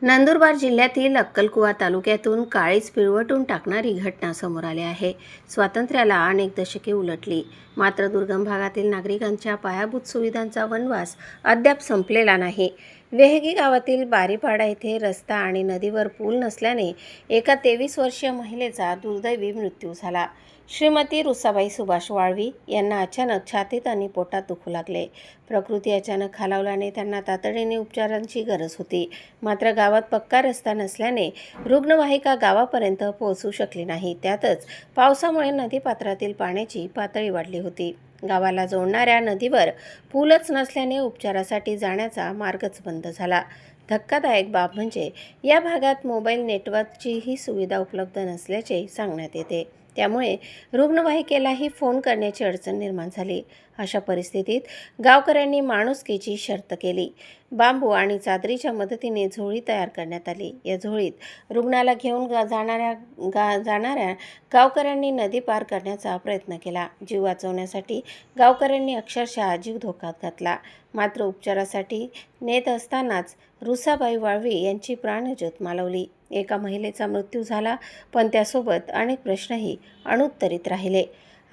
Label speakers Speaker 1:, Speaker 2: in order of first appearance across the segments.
Speaker 1: नंदुरबार जिल्ह्यातील अक्कलकुवा तालुक्यातून काळीज पिळवटून टाकणारी घटना समोर आली आहे। स्वातंत्र्याला अनेक दशके उलटली, मात्र दुर्गम भागातील नागरिकांच्या पायाभूत सुविधांचा वनवास अद्याप संपलेला नाही। वेहगी गावातील बारीपाडा येथे रस्ता आणि नदीवर पूल नसल्याने एका 23 वर्षीय महिलेचा दुर्दैवी मृत्यू झाला। श्रीमती रुसाबाई सुभाष वाळवी यांना अचानक छातीत आणि पोटात दुखू लागले। प्रकृती अचानक खालावल्याने त्यांना तातडीने उपचारांची गरज होती, मात्र गावात पक्का रस्ता नसल्याने रुग्णवाहिका गावापर्यंत पोहोचू शकली नाही। त्यातच पावसामुळे नदीपात्रातील पाण्याची पातळी वाढली होती। गावाला जोडणाऱ्या नदीवर पूलच नसल्याने उपचारासाठी जाण्याचा मार्गच बंद झाला। धक्कादायक बाब म्हणजे या भागात मोबाईल नेटवर्कचीही सुविधा उपलब्ध नसल्याचे सांगण्यात येते, त्यामुळे रुग्णवाहिकेलाही फोन करण्याची अडचण निर्माण झाली। अशा परिस्थितीत गावकऱ्यांनी माणुसकीची शर्त केली। बांबू आणि चादरीच्या मदतीने झोळी तयार करण्यात आली। या झोळीत रुग्णाला घेऊन जाणाऱ्या गावकऱ्यांनी नदी पार करण्याचा प्रयत्न केला। जीव वाचवण्यासाठी गावकऱ्यांनी अक्षरशः जीव धोक्यात घातला, मात्र उपचारासाठी नेत असतानाच रुसाबाई वाळवी यांची प्राणज्योत मालवली। एका महिलेचा मृत्यू झाला, पण त्यासोबत अनेक प्रश्नही अनुत्तरित राहिले।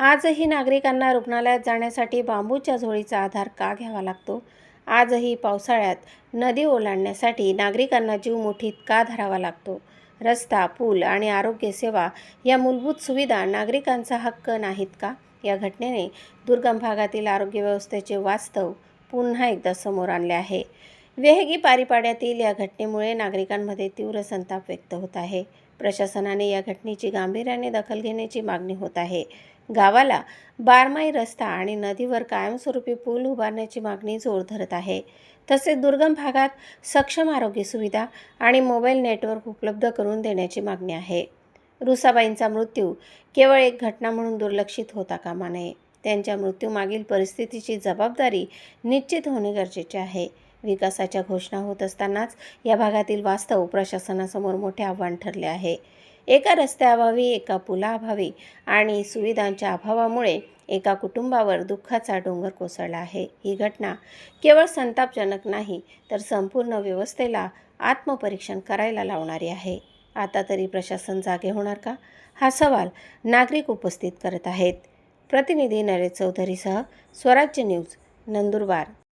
Speaker 1: आजही नागरिकांना रुग्णालयात जाण्यासाठी बांबूच्या झोळीचा आधार का घ्यावा लागतो? आजही पावसाळ्यात नदी ओलांडण्यासाठी नागरिकांना जीव मुठीत का धरावा लागतो? रस्ता, पूल आणि आरोग्य सेवा या मूलभूत सुविधा नागरिकांचा हक्क नाहीत का? या घटनेने दुर्गम भागातील आरोग्य व्यवस्थेचे वास्तव पुन्हा एकदा समोर आणले आहे। वेहगी बारीपाड्यातील या घटनेमुळे नागरिकांमध्ये तीव्र संताप व्यक्त होत आहे। प्रशासनाने या घटनेची गांभीर्याने दखल घेण्याची मागणी होत आहे। गावाला बारमाही रस्ता आणि नदीवर कायमस्वरूपी पूल उभारण्याची मागणी जोर धरत आहे। तसेच दुर्गम भागात सक्षम आरोग्य सुविधा आणि मोबाईल नेटवर्क उपलब्ध करून देण्याची मागणी आहे। रुसाबाईंचा मृत्यू केवळ एक घटना म्हणून दुर्लक्षित होता कामा नये। त्यांच्या मृत्यूमागील परिस्थितीची जबाबदारी निश्चित होणे गरजेचे आहे। विकासाच्या घोषणा होत असतानाच या भागातील वास्तव प्रशासनासमोर मोठे आव्हान ठरले आहे। एका रस्त्याअभावी, एका पुलाअभावी आणि सुविधांच्या अभावामुळे एका कुटुंबावर दुःखाचा डोंगर कोसळला आहे। ही घटना केवळ संतापजनक नाही, तर संपूर्ण व्यवस्थेला आत्मपरीक्षण करायला लावणारी आहे। आता तरी प्रशासन जागे होणार का? हा सवाल नागरिक उपस्थित करत आहेत। प्रतिनिधी नरेश चौधरीसह स्वराज्य न्यूज, नंदुरबार।